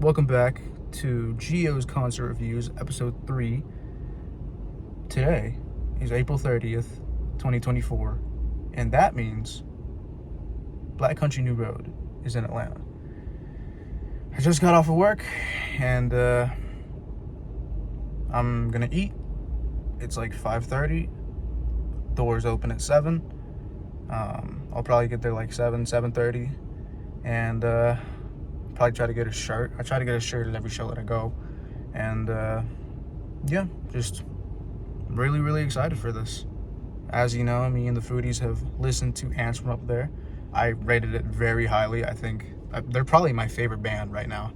Welcome back to Geos Concert Reviews, episode 3. Today is April 30th, 2024, and that means Black Country New Road is in Atlanta. I just got off of work, and I'm gonna eat. It's like 5:30. Doors open at 7. I'll probably get there like 7:30, and probably try to get a shirt. I try to get a shirt at every show that I go, and yeah, just really excited for this. As you know, me and the Foodies have listened to Ants from Up There. I rated it very highly. I think they're probably my favorite band right now.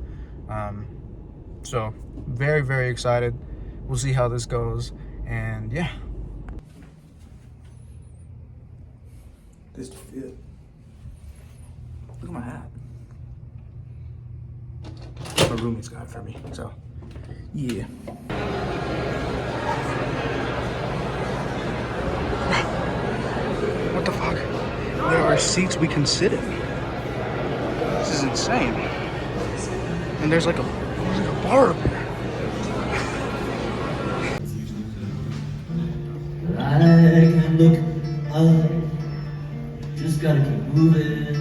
So very excited. We'll see how this goes, and yeah. This fit. Look at my hat. My roommate's got it for me, so yeah. What the fuck? There are seats we can sit in. This is insane. And there's like a bar up there. I can look up, just gotta keep moving.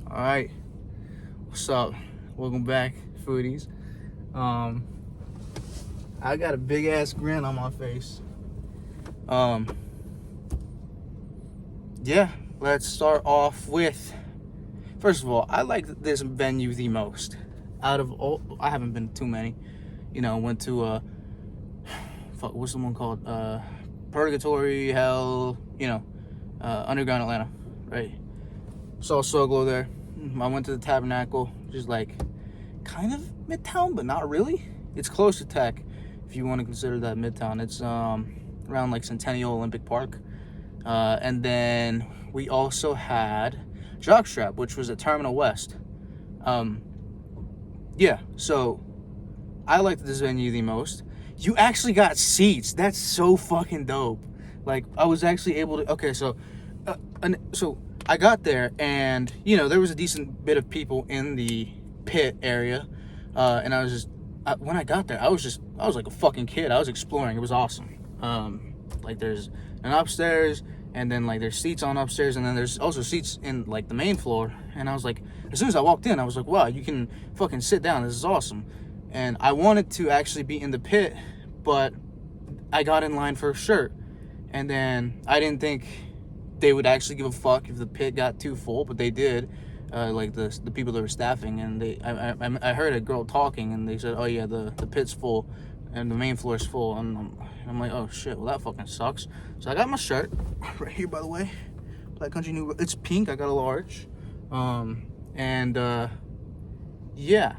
Alright, what's up? Welcome back, Foodies. I got a big ass grin on my face. Yeah, let's start off with, first of all, I like this venue the most. Out of all, I haven't been to too many. You know, went to what's the one called? Purgatory, Hell, Underground Atlanta, right? Saw Soglo there. I went to the Tabernacle, which is like kind of Midtown, but not really. It's close to Tech, if you want to consider that Midtown. It's around like Centennial Olympic Park. And then we also had Jockstrap, which was at Terminal West. Yeah, so I liked this venue the most. You actually got seats. That's so fucking dope. Like, I was actually able to... Okay, so I got there, and there was a decent bit of people in the pit area, and I was just when I got there, I was like a fucking kid. I was exploring. It was awesome. Like, there's an upstairs, and then like there's seats on upstairs, and then there's also seats in like the main floor. And I was like, as soon as I walked in, I was like, wow, you can fucking sit down. This is awesome. And I wanted to actually be in the pit, but I got in line for a shirt, and then I didn't think they would actually give a fuck if the pit got too full, but they did. Like the people that were staffing, and I heard a girl talking, and they said, oh yeah, the pit's full and the main floor is full, and I'm like, oh shit, well that fucking sucks. So I got my shirt right here, by the way, Black Country New Road. It's pink. I got a large, and yeah.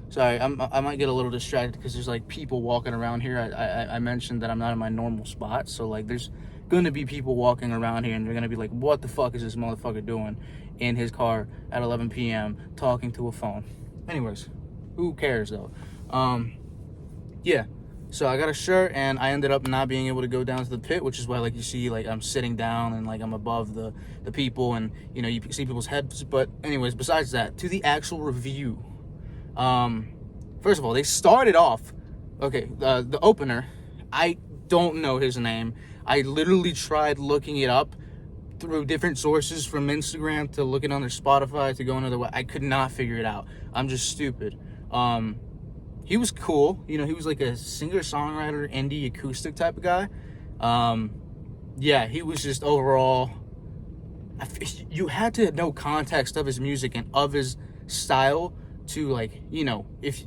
Sorry, I might get a little distracted because there's like people walking around here. I mentioned that I'm not in my normal spot, so like there's gonna be people walking around here, and they're gonna be like, what the fuck is this motherfucker doing in his car at 11 p.m. talking to a phone? Anyways, who cares though? Yeah, So I got a shirt, and I ended up not being able to go down to the pit, which is why, like, you see, like, I'm sitting down and, like, I'm above the people, and, you know, you see people's heads. But anyways, besides that, to the actual review. First of all, they started off, okay, the opener, I don't know his name. I literally tried looking it up through different sources, from Instagram to looking on their Spotify to going to their, I could not figure it out. I'm just stupid. He was cool. You know, he was like a singer-songwriter, indie, acoustic type of guy. Yeah, he was just overall... You had to know context of his music and of his style to, like, you know, if...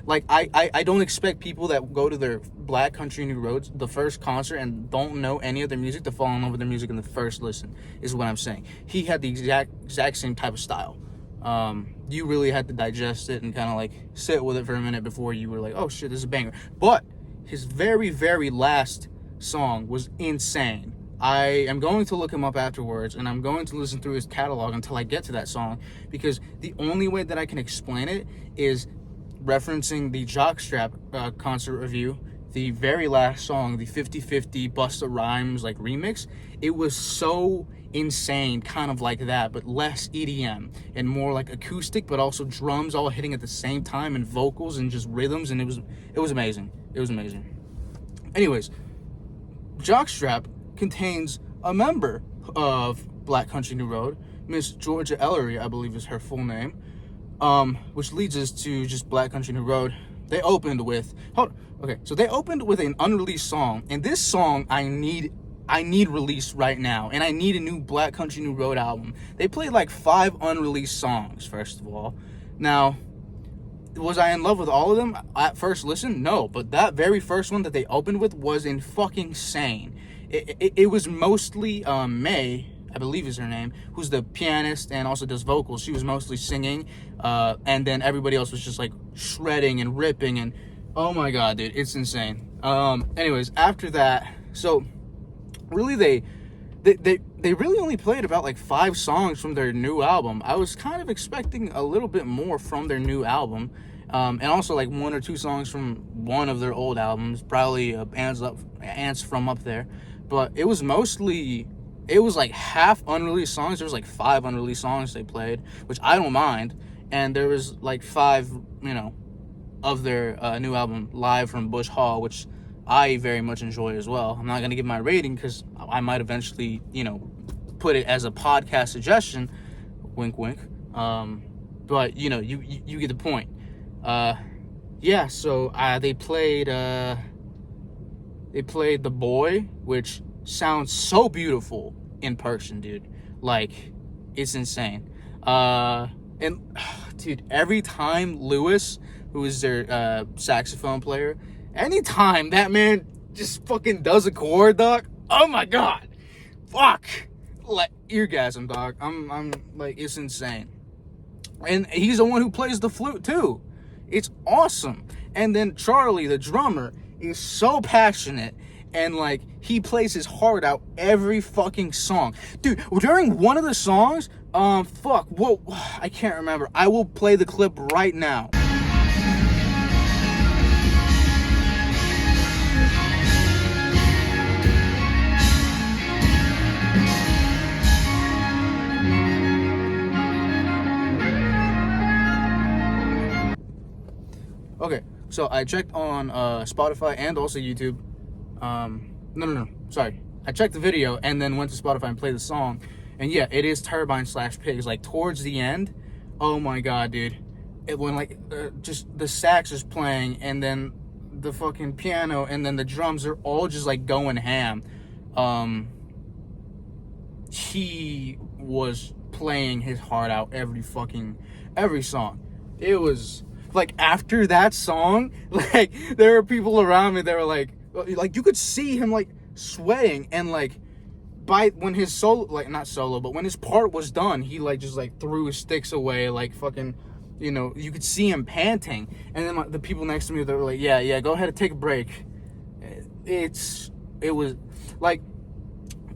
Like, I don't expect people that go to their Black Country New Roads, the first concert, and don't know any of their music to fall in love with their music in the first listen, is what I'm saying. He had the exact same type of style. You really had to digest it and kind of like sit with it for a minute before you were like, oh shit, this is a banger. But his very, very last song was insane. I am going to look him up afterwards, and I'm going to listen through his catalog until I get to that song, because the only way that I can explain it is referencing the Jockstrap concert review, the very last song, the 50/50 Busta Rhymes like remix. It was so insane, kind of like that, but less EDM and more like acoustic, but also drums all hitting at the same time, and vocals and just rhythms, and it was amazing. It was amazing. Anyways, Jockstrap contains a member of Black Country New Road, Miss Georgia Ellery, I believe is her full name. Which leads us to just Black Country New Road. They opened with they opened with an unreleased song, and this song I need released right now, and I need a new Black Country New Road album. They played like 5 unreleased songs, first of all. Now, was I in love with all of them at first listen? No, but that very first one that they opened with was in fucking insane. It was mostly May, I believe is her name, who's the pianist and also does vocals. She was mostly singing, and then everybody else was just like shredding and ripping, and oh my god, dude, it's insane. Anyways, after that, so really they really only played about like 5 songs from their new album. I was kind of expecting a little bit more from their new album, and also like 1 or 2 songs from one of their old albums, probably Ants from Up There, but it was like half unreleased songs. There was like 5 unreleased songs they played, which I don't mind. And there was like 5, you know, of their new album, Live from Bush Hall, which I very much enjoy as well. I'm not going to give my rating because I might eventually, you know, put it as a podcast suggestion. Wink, wink. But, you know, you get the point. Yeah, so they played The Boy, which sounds so beautiful in person, dude. Like, it's insane. And dude, every time Lewis, who is their saxophone player, anytime that man just fucking does a chord, dog, oh my god, fuck, like eargasm, dog. I'm like, it's insane. And he's the one who plays the flute too. It's awesome. And then Charlie, the drummer, is so passionate, and like he plays his heart out every fucking song, dude. During one of the songs, I can't remember. I will play the clip right now. Okay, so I checked on Spotify and also YouTube. No, sorry. I checked the video and then went to Spotify and played the song. And yeah, it is Turbine/Pigs. Like, towards the end, oh my god, dude. When, like, just the sax is playing, and then the fucking piano, and then the drums are all just, like, going ham. He was playing his heart out every song. It was, like, after that song, like, there were people around me that were, like, you could see him, like, sweating, and, like, when his solo, like, not solo, but when his part was done, he, like, just, like, threw his sticks away, like, fucking, you know, you could see him panting. And then, like, the people next to me, they were like, yeah, go ahead and take a break. It was, like,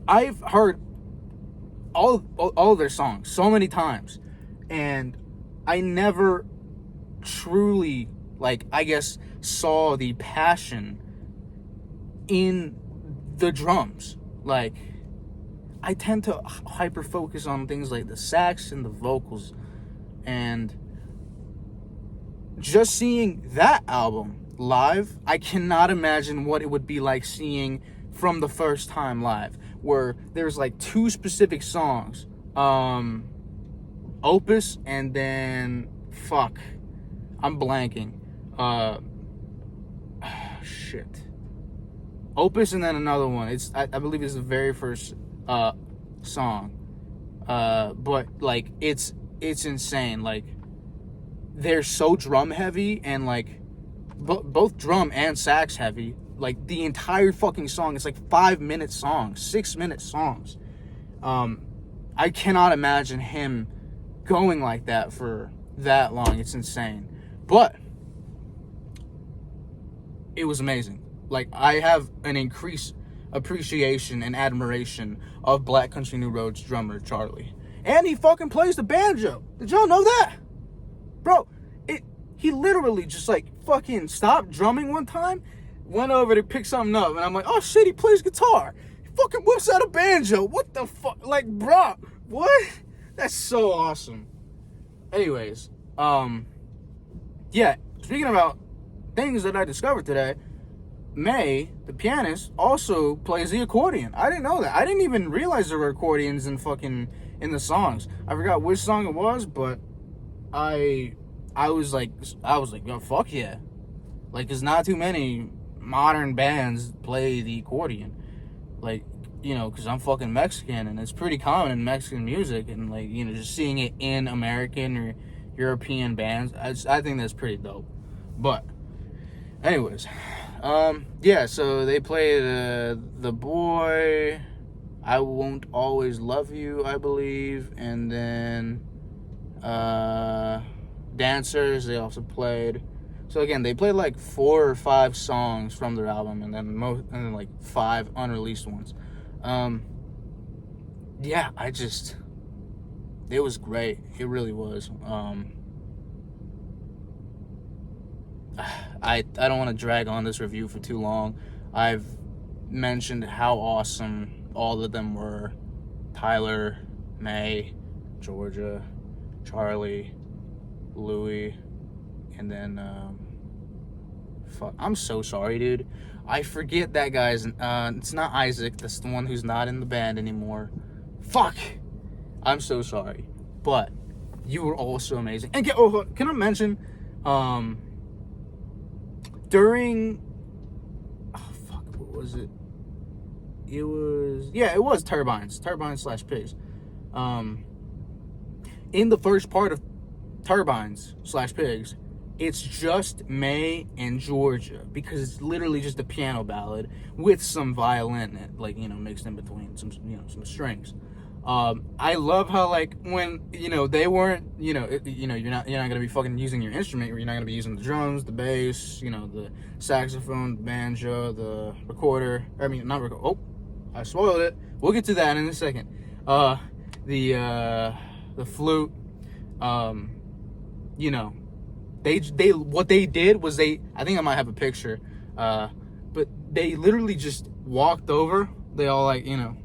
I've heard all of their songs so many times, and I never truly, like, I guess, saw the passion in the drums. Like, I tend to hyper focus on things like the sax and the vocals, and just seeing that album live, I cannot imagine what it would be like seeing from the first time live, where there's like two specific songs, Opus, and then I'm blanking, shit, Opus, and then another one. I believe it's the very first song, but like it's insane. Like, they're so drum heavy, and like both drum and sax heavy. Like, the entire fucking song, it's like 5-minute songs, 6-minute songs. I cannot imagine him going like that for that long. It's insane. But it was amazing. Like, I have an increased appreciation and admiration of Black Country New Roads drummer Charlie. And he fucking plays the banjo. Did y'all know that? Bro, he literally just like fucking stopped drumming one time, went over to pick something up, and I'm like, oh shit, he plays guitar. He fucking whips out a banjo. What the fuck? Like, bro, what? That's so awesome. Anyways, yeah, speaking about things that I discovered today, May, the pianist, also plays the accordion. I didn't know that. I didn't even realize there were accordions in the songs. I forgot which song it was, but I was like, yo, fuck yeah. Like, there's not too many modern bands play the accordion. Like, you know, because I'm fucking Mexican, and it's pretty common in Mexican music, and like, you know, just seeing it in American or European bands, I think that's pretty dope. But anyways, yeah, so they played The Boy, I Won't Always Love You, I believe, and then Dancers they also played. So again, they played like 4 or 5 songs from their album, and then like 5 unreleased ones. Yeah, it was great. It really was. I don't want to drag on this review for too long. I've mentioned how awesome all of them were. Tyler, May, Georgia, Charlie, Louis, and then I'm so sorry, dude. I forget that guy's. It's not Isaac. That's the one who's not in the band anymore. Fuck. I'm so sorry, but you were all so amazing. And can I mention, during, what was it? It was Turbines/Pigs. In the first part of Turbines/Pigs, it's just May and Georgia, because it's literally just a piano ballad with some violin, like, you know, mixed in between some strings. I love how, like, when, you know, they weren't, you know, you're not gonna be fucking using your instrument, or you're not gonna be using the drums, the bass, you know, the saxophone, the banjo, the recorder. I mean, not recorder. Oh, I spoiled it. We'll get to that in a second. The flute. You know, they what they did was I think I might have a picture, but they literally just walked over. They all, like, you know,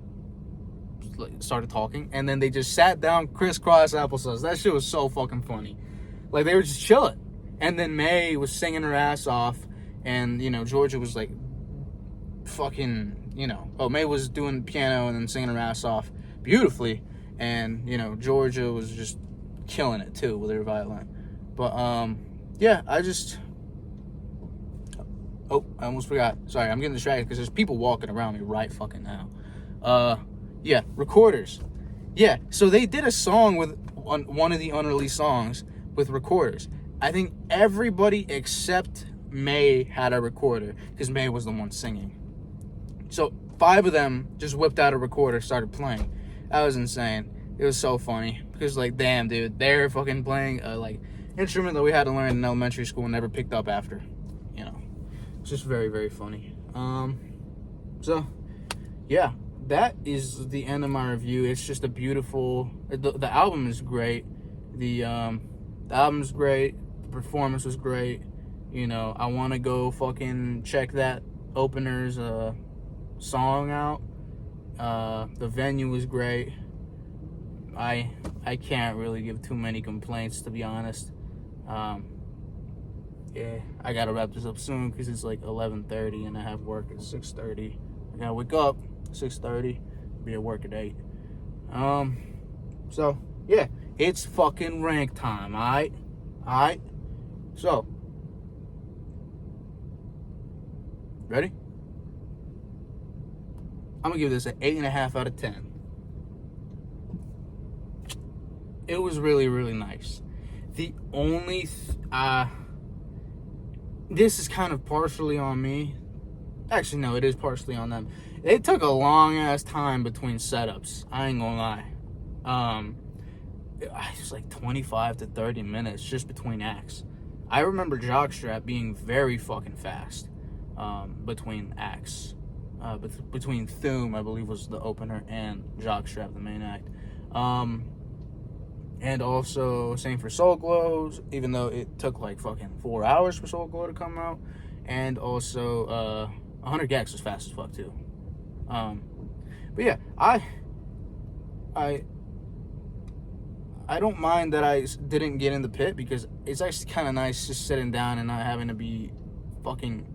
started talking, and then they just sat down crisscross applesauce. That shit was so fucking funny. Like, they were just chilling, and then May was singing her ass off, and, you know, Georgia was like fucking, you know, May was doing piano and then singing her ass off beautifully, and, you know, Georgia was just killing it too with her violin. But yeah, I almost forgot. Sorry, I'm getting distracted because there's people walking around me right fucking now. Yeah, recorders. Yeah, so they did a song with one of the unreleased songs with recorders. I think everybody except May had a recorder, because May was the one singing. So 5 of them just whipped out a recorder, started playing. That was insane. It was so funny, because, like, damn, dude, they're fucking playing a, like, instrument that we had to learn in elementary school and never picked up after. You know, it's just very, very funny. So yeah, that is the end of my review. It's just a beautiful. The album is great. The album's great. The performance was great. You know, I want to go fucking check that opener's song out. The venue was great. I can't really give too many complaints, to be honest. Yeah, I gotta wrap this up soon because it's like 11:30 and I have work at 6:30. I gotta wake up 6:30, be at work at 8. So yeah, it's fucking rank time. Alright. So, ready? I'm gonna give this an 8.5 out of 10. It was really, really nice. The only this is kind of partially on me. Actually, no, it is partially on them. It took a long ass time between setups. I ain't gonna lie. It was like 25 to 30 minutes just between acts. I remember Jockstrap being very fucking fast between acts. Between Thume, I believe, was the opener, and Jockstrap, the main act. And also, same for Soul Glows, even though it took like fucking 4 hours for Soul Glow to come out. And also, 100 Gex was fast as fuck too. But yeah, I don't mind that I didn't get in the pit because it's actually kind of nice just sitting down and not having to be fucking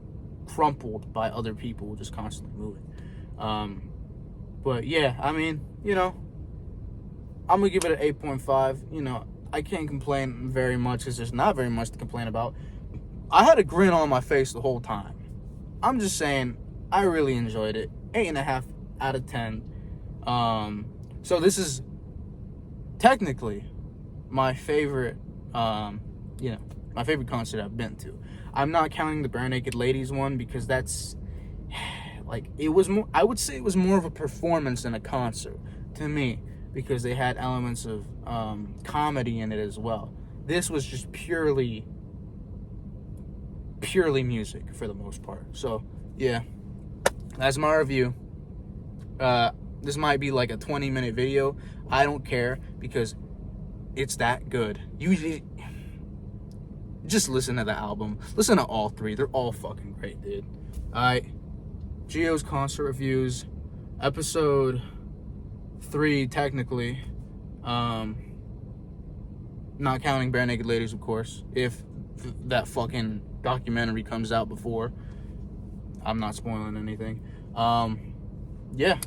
crumpled by other people just constantly moving. But yeah, I mean, you know, I'm gonna give it an 8.5. You know, I can't complain very much because there's not very much to complain about. I had a grin on my face the whole time. I'm just saying, I really enjoyed it. 8.5 out of 10. So this is technically my favorite, my favorite concert I've been to. I'm not counting the Bare Naked Ladies one because that's like, it was more, I would say it was more of a performance than a concert to me, because they had elements of comedy in it as well. This was just purely music for the most part. So yeah, that's my review. This might be like a 20-minute video. I don't care because it's that good. Usually, just listen to the album. Listen to all three. They're all fucking great, dude. Alright, Geos Concert Reviews, episode 3 technically. Not counting Bare Naked Ladies, of course. If that fucking documentary comes out before. I'm not spoiling anything. Yeah.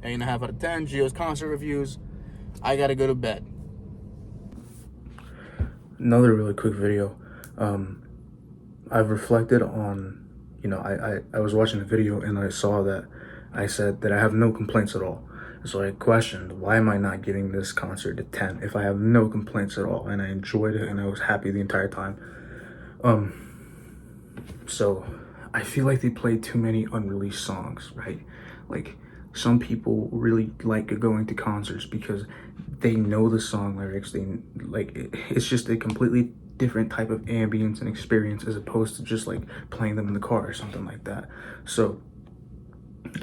8.5 out of 10. Geos Concert Reviews. I gotta go to bed. Another really quick video. I've reflected on, I was watching a video and I saw that I said that I have no complaints at all. So I questioned, why am I not giving this concert a 10 if I have no complaints at all and I enjoyed it and I was happy the entire time? So I feel like they played too many unreleased songs, right? Like, some people really like going to concerts because they know the song lyrics. It's just a completely different type of ambience and experience as opposed to just like playing them in the car or something like that. So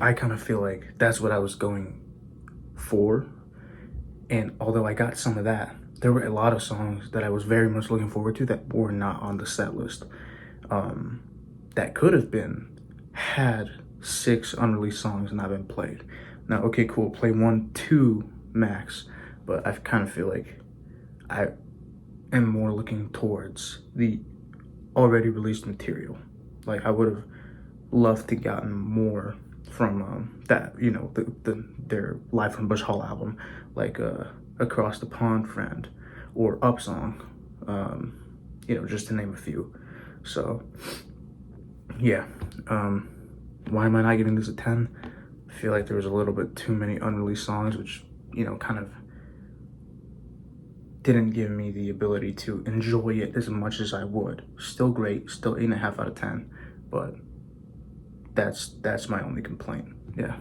I kind of feel like that's what I was going for. And although I got some of that, there were a lot of songs that I was very much looking forward to that were not on the set list. That could have had 6 unreleased songs not been played. Now, okay, cool, play 1, 2 max, but I kind of feel like I am more looking towards the already released material. Like, I would have loved to gotten more from that, their Live from Bush Hall album, like Across the Pond Friend or Up Song, just to name a few. So yeah, why am I not giving this a 10? I feel like there was a little bit too many unreleased songs, which, kind of didn't give me the ability to enjoy it as much as I would. Still great, still 8.5 out of 10, but that's my only complaint. Yeah.